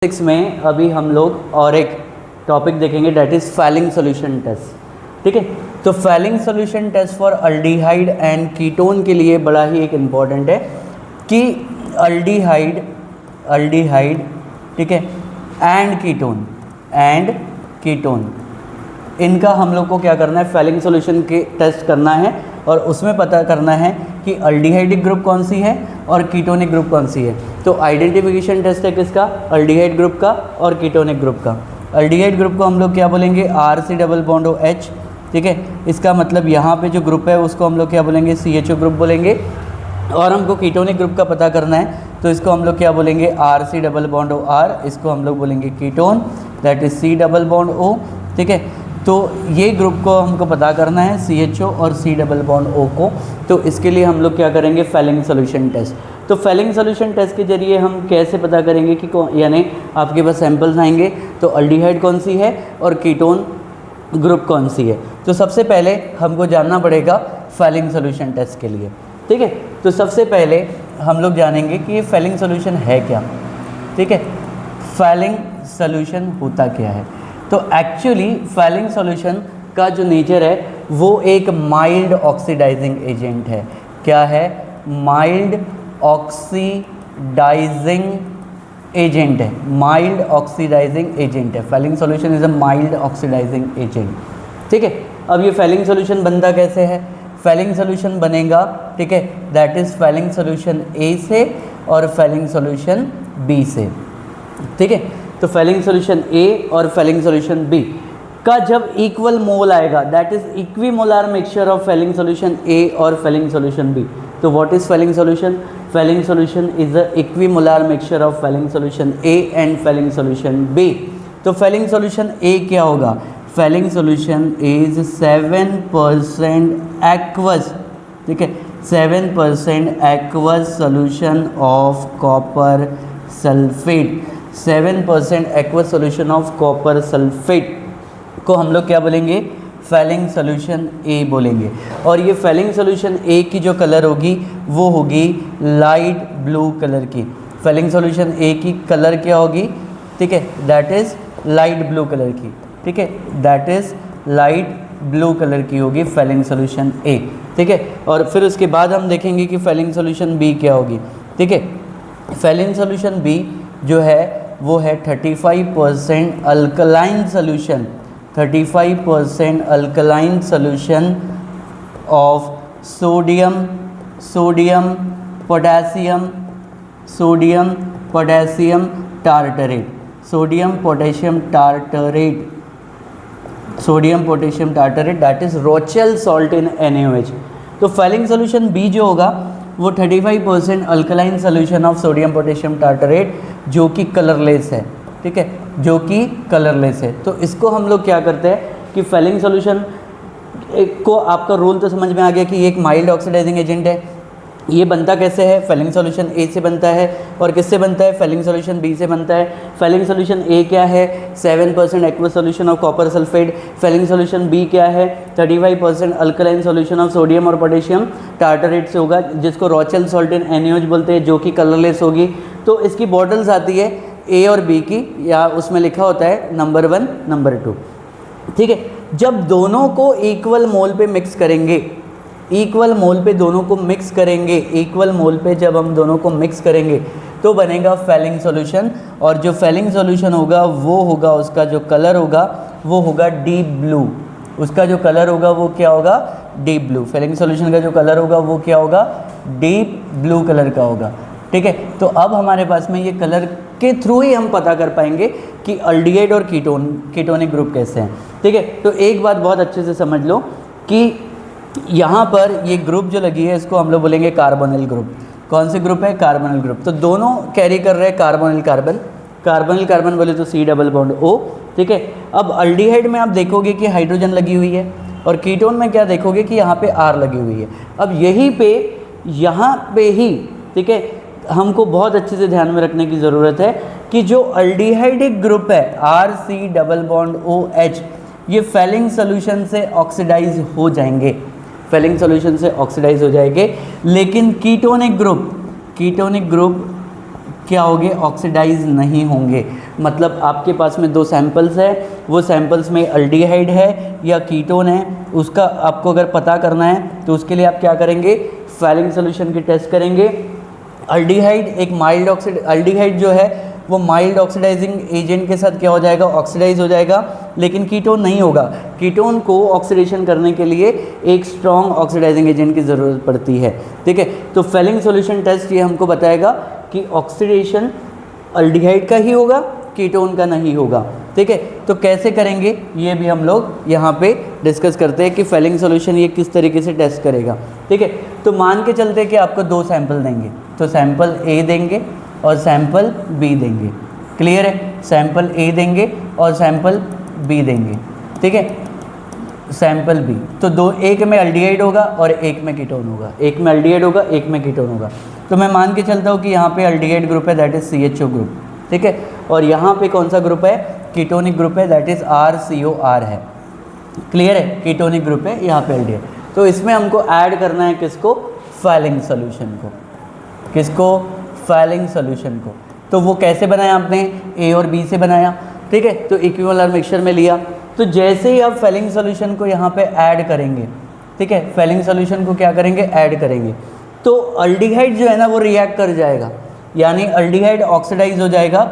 6 में अभी हम लोग और एक टॉपिक देखेंगे, that is Fehling solution test. ठीक है, तो Fehling solution test for aldehyde and ketone के लिए बड़ा ही एक इम्पॉर्टेंट है कि अल्डिहाइड ठीक है एंड कीटोन इनका हम लोग को क्या करना है, फैलिंग सोल्यूशन के टेस्ट करना है और उसमें पता करना है कि अल्डिहाइडिक ग्रुप कौन सी है और कीटोनिक ग्रुप कौन सी है। तो आइडेंटिफिकेशन टेस्ट है किसका, अल्डिहाइड ग्रुप का और कीटोनिक ग्रुप का। अल्डिहाइड ग्रुप को हम लोग क्या बोलेंगे, RC डबल बॉन्ड OH। ठीक है, इसका मतलब यहाँ पे जो ग्रुप है उसको हम लोग क्या बोलेंगे, CHO ग्रुप बोलेंगे। और हमको कीटोनिक ग्रुप का पता करना है तो इसको हम लोग क्या बोलेंगे, RC डबल बॉन्ड OR, इसको हम लोग बोलेंगे ketone, that is C double bond O। ठीक है, तो ये ग्रुप को हमको पता करना है, CHO और C डबल बॉन्ड O को। तो इसके लिए हम लोग क्या करेंगे, फैलिंग सोल्यूशन टेस्ट। तो फैलिंग सोल्यूशन टेस्ट के जरिए हम कैसे पता करेंगे कि यानी आपके पास सैंपल्स आएंगे तो अल्डिहाइड कौन सी है और कीटोन ग्रुप कौन सी है। तो सबसे पहले हमको जानना पड़ेगा फैलिंग सोल्यूशन टेस्ट के लिए। ठीक है, तो सबसे पहले हम लोग जानेंगे कि ये फैलिंग सोल्यूशन है क्या। ठीक है, फैलिंग सोल्यूशन होता क्या है। तो एक्चुअली फैलिंग सॉल्यूशन का जो नेचर है वो एक माइल्ड ऑक्सीडाइजिंग एजेंट है। क्या है, माइल्ड ऑक्सीडाइजिंग एजेंट है, माइल्ड ऑक्सीडाइजिंग एजेंट है। Fehling solution is a mild oxidising agent. ठीक है, अब ये फैलिंग सॉल्यूशन बनता कैसे है, फैलिंग सॉल्यूशन बनेगा, ठीक है, that is falling solution A से और फैलिंग सॉल्यूशन B से। ठीक है, तो फैलिंग सोल्यूशन A और फैलिंग सोल्यूशन B का जब इक्वल मोल आएगा, that is equimolar mixture of Fehling solution A और फैलिंग सोल्यूशन B। तो what is Fehling solution, Fehling solution is a equimolar mixture of Fehling solution A and Fehling solution B। तो Fehling solution A क्या होगा, falling solution is 7% aqueous. ठीक है, 7% aqueous solution of copper sulphate, 7% aqueous solution of copper sulphate को हम लोग क्या बोलेंगे, फैलिंग सोल्यूशन A बोलेंगे। और ये फैलिंग सोल्यूशन A की जो कलर होगी वो होगी लाइट ब्लू कलर की। फैलिंग सोल्यूशन A की कलर क्या होगी, ठीक है, that is light blue colour की। ठीक है, that is light blue colour की होगी फैलिंग सोल्यूशन A। ठीक है, और फिर उसके बाद हम देखेंगे कि फैलिंग सोल्यूशन B क्या होगी। ठीक है, फैलिंग सोल्यूशन B जो है वो है 35% alkaline solution, 35% alkaline solution of sodium potassium tartrate, sodium potassium tartrate that is Rochelle salt in NaOH। तो फैलिंग सोल्यूशन B जो होगा वो 35% alkaline solution of sodium potassium tartrate जो कि कलरलेस है। ठीक है, जो कि कलरलेस है। तो इसको हम लोग क्या करते हैं कि फैलिंग सोल्यूशन को, आपका रूल तो समझ में आ गया कि ये एक माइल्ड ऑक्सीडाइजिंग एजेंट है। ये बनता कैसे है, फैलिंग सोल्यूशन A से बनता है और किससे बनता है, फैलिंग सोल्यूशन B से बनता है। फैलिंग सोल्यूशन A क्या है, 7% aqueous solution of copper sulphate. Falling solution B क्या है, 35% अल्कलाइन सोल्यूशन ऑफ सोडियम और पोटेशियम टार्टरेट से होगा, जिसको रोचेल सॉल्ट इन NaOH बोलते हैं, जो कि कलरलेस होगी। तो इसकी बॉटल्स आती है A और B की, या उसमें लिखा होता है नंबर 1 नंबर 2। ठीक है, जब दोनों को इक्वल मोल पे मिक्स करेंगे, इक्वल मोल पे दोनों को मिक्स करेंगे, इक्वल मोल पे जब हम दोनों को मिक्स करेंगे तो बनेगा फैलिंग सॉल्यूशन। और जो फैलिंग सॉल्यूशन होगा वो होगा, उसका जो कलर होगा वो होगा डीप ब्लू। उसका जो कलर होगा वो क्या होगा, डीप ब्लू। फैलिंग सॉल्यूशन का जो कलर होगा वो क्या होगा, डीप ब्लू कलर का होगा। ठीक है, तो अब हमारे पास में ये कलर के थ्रू ही हम पता कर पाएंगे कि अल्डिहाइड और कीटोनिक ग्रुप कैसे हैं। ठीक है, तो एक बात बहुत अच्छे से समझ लो कि यहाँ पर ये ग्रुप जो लगी है इसको हम लोग बोलेंगे कार्बोनिल ग्रुप। कौन से ग्रुप है, कार्बोनिल ग्रुप। तो दोनों कैरी कर रहे हैं कार्बोनिल कार्बन बोले तो C डबल बॉन्ड O। ठीक है, अब अल्डिहाइड में आप देखोगे कि हाइड्रोजन लगी हुई है और कीटोन में क्या देखोगे कि यहाँ पे R लगी हुई है। अब यहीं पे यहाँ पे ही, ठीक है, हमको बहुत अच्छे से ध्यान में रखने की ज़रूरत है कि जो अल्डिहाइडिक ग्रुप है RC डबल बॉन्ड OH, ये फैलिंग सोल्यूशन से ऑक्सीडाइज हो जाएंगे, फैलिंग सोल्यूशन से ऑक्सीडाइज हो जाएंगे। लेकिन कीटोनिक ग्रुप क्या होंगे, ऑक्सीडाइज नहीं होंगे। मतलब आपके पास में दो सैंपल्स है, वो सैंपल्स में अल्डिहाइड है या कीटोन है, उसका आपको अगर पता करना है तो उसके लिए आप क्या करेंगे, फेलिंग सोल्यूशन की टेस्ट करेंगे। अल्डिहाइड एक माइल्ड अल्डिहाइड जो है वो माइल्ड ऑक्सीडाइजिंग एजेंट के साथ क्या हो जाएगा, ऑक्सीडाइज हो जाएगा, लेकिन कीटोन नहीं होगा। कीटोन को ऑक्सीडेशन करने के लिए एक स्ट्रॉन्ग ऑक्सीडाइजिंग एजेंट की ज़रूरत पड़ती है। ठीक है, तो फेलिंग सॉल्यूशन टेस्ट ये हमको बताएगा कि ऑक्सीडेशन अल्डिहाइड का ही होगा, कीटोन का नहीं होगा। ठीक है, तो कैसे करेंगे ये भी हम लोग यहाँ पे डिस्कस करते हैं कि फेलिंग सॉल्यूशन ये किस तरीके से टेस्ट करेगा। ठीक है, तो मान के चलते हैं कि आपको दो सैंपल देंगे, तो सैंपल ए देंगे और सैंपल बी देंगे। क्लियर है, सैंपल ए देंगे और सैंपल बी देंगे। ठीक है, सैंपल बी, तो दो, एक में अल्डिहाइड होगा और एक में कीटोन होगा, एक में अल्डिहाइड होगा एक में कीटोन होगा। तो मैं मान के चलता हूँ कि यहाँ पे अल्डिहाइड ग्रुप है, दैट इज CHO ग्रुप। ठीक है, और यहाँ पे कौन सा ग्रुप है, कीटोनिक ग्रुप है, दैट इज RCOR है। क्लियर है, कीटोनिक ग्रुप है यहाँ पे अल्डिहाइड। तो इसमें हमको ऐड करना है किसको, फेलिंग सोल्यूशन को। किसको, फेलिंग सोल्यूशन को। तो वो कैसे बनाया आपने, ए और बी से बनाया। ठीक है, तो इक्विवेलेंट मिक्सचर में लिया। तो जैसे ही आप फेलिंग सोल्यूशन को यहाँ पे ऐड करेंगे, ठीक है, फेलिंग सोल्यूशन को क्या करेंगे, ऐड करेंगे, तो अल्डिहाइड जो है ना वो रिएक्ट कर जाएगा, यानी अल्डिहाइड ऑक्सीडाइज हो जाएगा।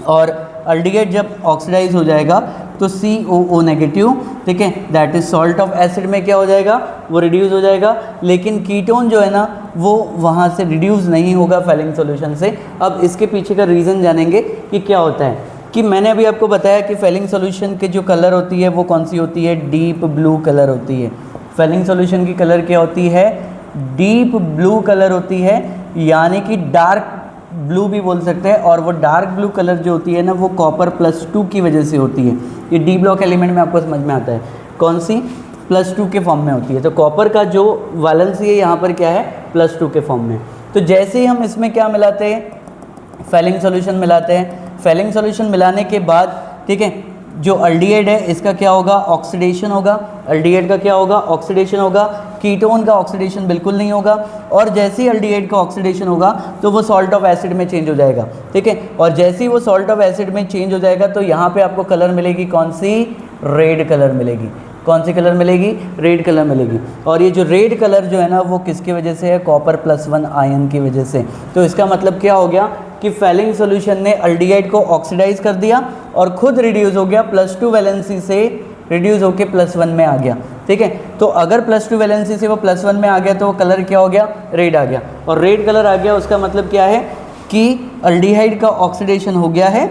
और अल्डिहाइड जब ऑक्सीडाइज हो जाएगा तो COO नेगेटिव, ठीक है, that is salt of acid में क्या हो जाएगा, वो रिड्यूस हो जाएगा। लेकिन कीटोन जो है ना वो वहाँ से रिड्यूस नहीं होगा फेलिंग सॉल्यूशन से। अब इसके पीछे का रीज़न जानेंगे कि क्या होता है। कि मैंने अभी आपको बताया कि फेलिंग सॉल्यूशन के जो कलर होती है वो कौन सी होती है, डीप ब्लू कलर होती है। फेलिंग सॉल्यूशन की कलर क्या होती है, डीप ब्लू कलर होती है, यानी कि डार्क ब्लू भी बोल सकते हैं। और वो डार्क ब्लू कलर जो होती है ना वो कॉपर +2 की वजह से होती है। ये डी ब्लॉक एलिमेंट में आपको समझ में आता है, कौन सी, +2 के फॉर्म में होती है। तो कॉपर का जो वैलेंसी है यहाँ पर क्या है, +2 के फॉर्म में। तो जैसे ही हम इसमें क्या मिलाते हैं, फेलिंग सॉल्यूशन मिलाते हैं। फेलिंग सॉल्यूशन मिलाने के बाद, ठीक है, जो अल्डिहाइड है इसका क्या होगा, ऑक्सीडेशन होगा। अल्डिहाइड का क्या होगा, ऑक्सीडेशन होगा। कीटोन का ऑक्सीडेशन बिल्कुल नहीं होगा। और जैसे ही अल्डिहाइड का ऑक्सीडेशन होगा तो वो सॉल्ट ऑफ एसिड में चेंज हो जाएगा। ठीक है, और जैसे ही वो सॉल्ट ऑफ एसिड में चेंज हो जाएगा तो यहाँ पे आपको कलर मिलेगी कौन सी, रेड कलर मिलेगी। कौन सी कलर मिलेगी, रेड कलर मिलेगी। और ये जो रेड कलर जो है ना वो किसकी वजह से है, कॉपर +1 आयन की वजह से। तो इसका मतलब क्या हो गया कि फेलिंग सॉल्यूशन ने अल्डिहाइड को ऑक्सीडाइज कर दिया और खुद रिड्यूस हो गया, +2 वैलेंसी से रिड्यूस होके +1 में आ गया। ठीक है, तो अगर +2 वैलेंसी से वो +1 में आ गया तो वो कलर क्या हो गया, रेड आ गया। और रेड कलर आ गया उसका मतलब क्या है कि अल्डिहाइड का ऑक्सीडेशन हो गया है।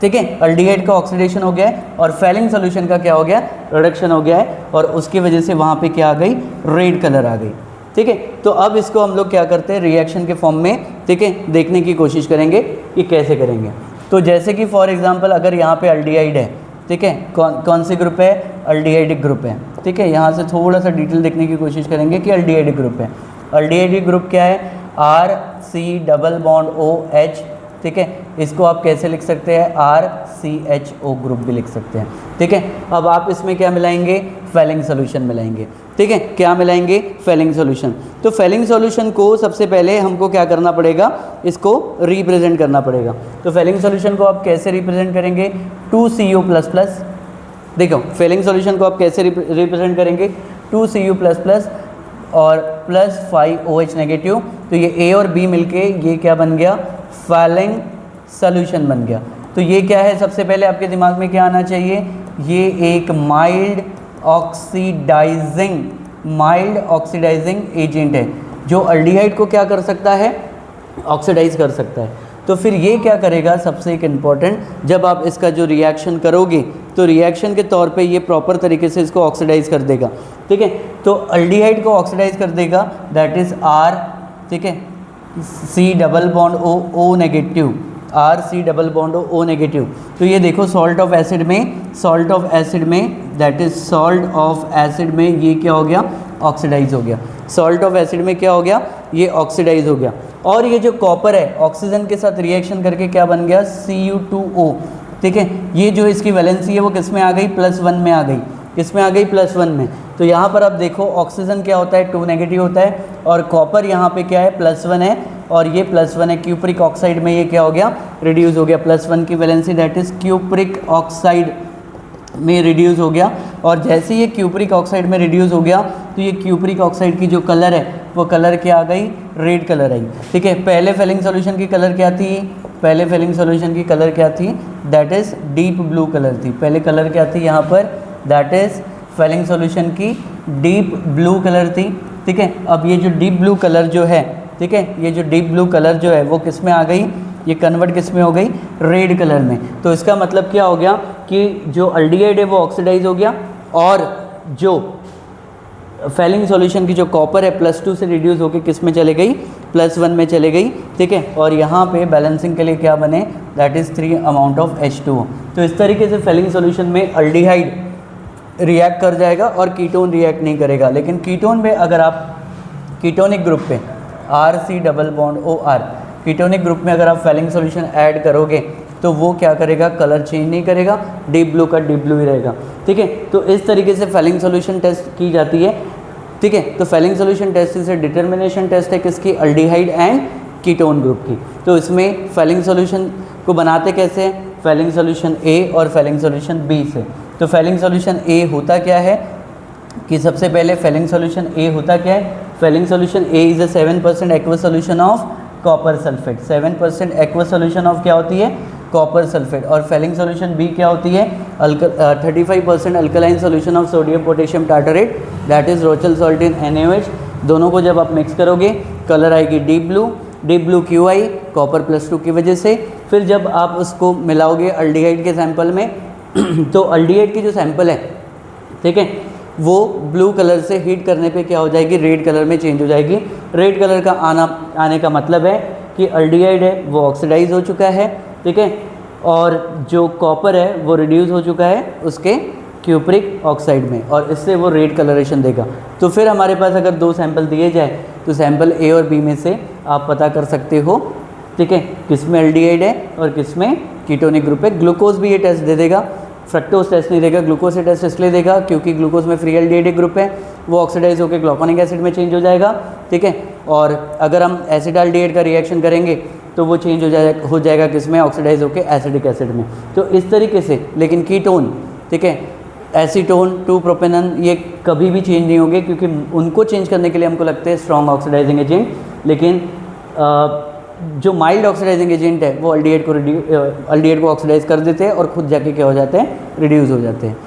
ठीक है, अल्डिहाइड का ऑक्सीडेशन हो गया है और फेलिंग सॉल्यूशन का क्या हो गया, रिडक्शन हो गया है। और उसकी वजह से वहाँ पे क्या आ गई, रेड कलर आ गई। ठीक है, तो अब इसको हम लोग क्या करते हैं, रिएक्शन के फॉर्म में, ठीक है, देखने की कोशिश करेंगे कि कैसे करेंगे। तो जैसे कि फॉर एग्जांपल अगर यहाँ पे अल्डिहाइड है, ठीक है, कौन सी ग्रुप है, अल्डिहाइडिक ग्रुप है। ठीक है, यहाँ से थोड़ा सा डिटेल देखने की कोशिश करेंगे कि अल्डिहाइडिक ग्रुप है। अल्डिहाइडिक ग्रुप क्या है, RC⋅OH। ठीक है, इसको आप कैसे लिख सकते हैं, RCHO ग्रुप भी लिख सकते हैं। ठीक है, अब आप इसमें क्या मिलाएंगे, फेलिंग सॉल्यूशन मिलाएंगे। ठीक है, क्या मिलाएंगे, फेलिंग सॉल्यूशन। तो फेलिंग सॉल्यूशन को सबसे पहले हमको क्या करना पड़ेगा, इसको रिप्रेजेंट करना पड़ेगा। तो फेलिंग सॉल्यूशन को आप कैसे रिप्रेजेंट करेंगे, 2Cu++। देखो फेलिंग सॉल्यूशन को आप कैसे रिप्रेजेंट करेंगे, 2Cu++ और +5OH नेगेटिव। तो ये A और B मिलके ये क्या बन गया, फेलिंग सॉल्यूशन बन गया। तो ये क्या है, सबसे पहले आपके दिमाग में क्या आना चाहिए, ये एक माइल्ड ऑक्सीडाइजिंग एजेंट है जो अल्डिहाइड को क्या कर सकता है, ऑक्सीडाइज कर सकता है। तो फिर ये क्या करेगा, सबसे एक इम्पॉर्टेंट, जब आप इसका जो रिएक्शन करोगे तो रिएक्शन के तौर पे ये प्रॉपर तरीके से इसको ऑक्सीडाइज कर देगा। ठीक है, तो अल्डिहाइड को ऑक्सीडाइज कर देगा, दैट इज़ R। ठीक है, C⋅O नेगेटिव, RC⋅O नेगेटिव। तो ये देखो सॉल्ट ऑफ एसिड में that is salt of acid में ये क्या हो गया, ऑक्सीडाइज हो गया। सॉल्ट ऑफ एसिड में क्या हो गया, ये ऑक्सीडाइज हो गया। और ये जो कॉपर है ऑक्सीजन के साथ रिएक्शन करके क्या बन गया, Cu2O। ठीक है, ये जो इसकी वैलेंसी है वो किस में आ गई, +1 में आ गई। किस में आ गई, +1 में। तो यहाँ पर आप देखो ऑक्सीजन क्या होता है, 2 नेगेटिव होता है और कॉपर यहाँ पे क्या है, +1 है। और ये +1 है। क्यूप्रिक ऑक्साइड में ये क्या हो गया, रिड्यूस हो गया। +1 की valency that is cupric oxide में रिड्यूस हो गया। और जैसे ये क्यूप्रिक ऑक्साइड में रिड्यूस हो गया तो ये क्यूप्रिक ऑक्साइड की जो कलर है वो कलर क्या आ गई, रेड कलर आई। ठीक है, पहले फेलिंग सॉल्यूशन की कलर क्या थी, पहले फेलिंग सॉल्यूशन की कलर क्या थी, that is deep blue colour थी। पहले कलर क्या थी यहाँ पर, दैट इज फेलिंग सॉल्यूशन की डीप ब्लू कलर थी। ठीक है, अब ये जो डीप ब्लू कलर जो है, ठीक है, ये जो डीप ब्लू कलर जो है वो किस में आ गई, ये कन्वर्ट किस में हो गई, रेड कलर में। तो इसका मतलब क्या हो गया कि जो अल्डिहाइड है वो ऑक्सीडाइज हो गया और जो फेलिंग सॉल्यूशन की जो कॉपर है +2 से रिड्यूस होकर किस में चले गई, +1 में चले गई। ठीक है, और यहाँ पे बैलेंसिंग के लिए क्या बने, that is 3 amount of H2O। तो इस तरीके से फेलिंग सॉल्यूशन में अल्डिहाइड रिएक्ट कर जाएगा और कीटोन रिएक्ट नहीं करेगा। लेकिन कीटोन में अगर आप कीटोनिक ग्रुप पे RC⋅OR कीटोनिक ग्रुप में अगर आप फेलिंग सॉल्यूशन ऐड करोगे तो वो क्या करेगा, कलर चेंज नहीं करेगा, डीप ब्लू का डीप ब्लू ही रहेगा। ठीक है, तो इस तरीके से फेलिंग सॉल्यूशन टेस्ट की जाती है। ठीक है, तो फेलिंग सॉल्यूशन टेस्ट से डिटर्मिनेशन टेस्ट है किसकी, अल्डिहाइड एंड कीटोन ग्रुप की। तो इसमें फेलिंग सॉल्यूशन को बनाते कैसे हैं, फेलिंग सॉल्यूशन A और फेलिंग सॉल्यूशन B से। तो फेलिंग सॉल्यूशन A होता क्या है कि सबसे पहले फेलिंग सॉल्यूशन A होता क्या है, Fehling solution A is a 7% aqueous solution of copper sulphate. 7% aqueous solution of क्या होती है, कॉपर सल्फेट। और फेलिंग सॉल्यूशन B क्या होती है, 35% alkaline solution of sodium potassium tartrate that is Rochelle salt in NaOH। दोनों को जब आप मिक्स करोगे कलर आएगी डीप ब्लू क्यों आई, कॉपर +2 की वजह से। फिर जब आप उसको मिलाओगे अल्डिहाइड के सैंपल में तो अल्डिहाइड की जो सैंपल है, ठीक है, वो ब्लू कलर से हीट करने पे क्या हो जाएगी, रेड कलर में चेंज हो जाएगी। रेड कलर का आने का मतलब है कि अल्डिहाइड है वो ऑक्सीडाइज हो चुका है। ठीक है, और जो कॉपर है वो रिड्यूस हो चुका है उसके क्यूप्रिक ऑक्साइड में और इससे वो रेड कलरेशन देगा। तो फिर हमारे पास अगर 2 सैंपल दिए जाए तो सैंपल A और B में से आप पता कर सकते हो, ठीक है, किस में अल्डिहाइड है और किस में कीटोनिक ग्रुप है। ग्लूकोज भी ये टेस्ट दे देगा, फ्रक्टोज टेस्ट नहीं देगा। ग्लूकोज से टेस्ट इसलिए देगा क्योंकि ग्लूकोज में फ्री अल्डिहाइड ग्रुप है, वो ऑक्सीडाइज होकर ग्लूकोनिक एसिड में चेंज हो जाएगा। ठीक है, और अगर हम एसिडाल्डिहाइड का रिएक्शन करेंगे तो वो चेंज हो जाएगा किस में, ऑक्सीडाइज होकर एसिडिक एसिड में। तो इस तरीके से, लेकिन कीटोन, ठीक है, एसीटोन 2-प्रोपेनॉन ये कभी भी चेंज नहीं होंगे क्योंकि उनको चेंज करने के लिए हमको लगते हैं स्ट्रॉन्ग ऑक्सीडाइजिंग एजेंट। लेकिन जो माइल्ड ऑक्सीडाइजिंग एजेंट है वो अल्डिहाइड को ऑक्सीडाइज कर देते हैं और खुद जाके क्या हो जाते हैं, रिड्यूस हो जाते हैं।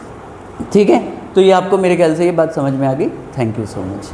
ठीक है, तो ये आपको मेरे ख्याल से ये बात समझ में आ गई। Thank you so much.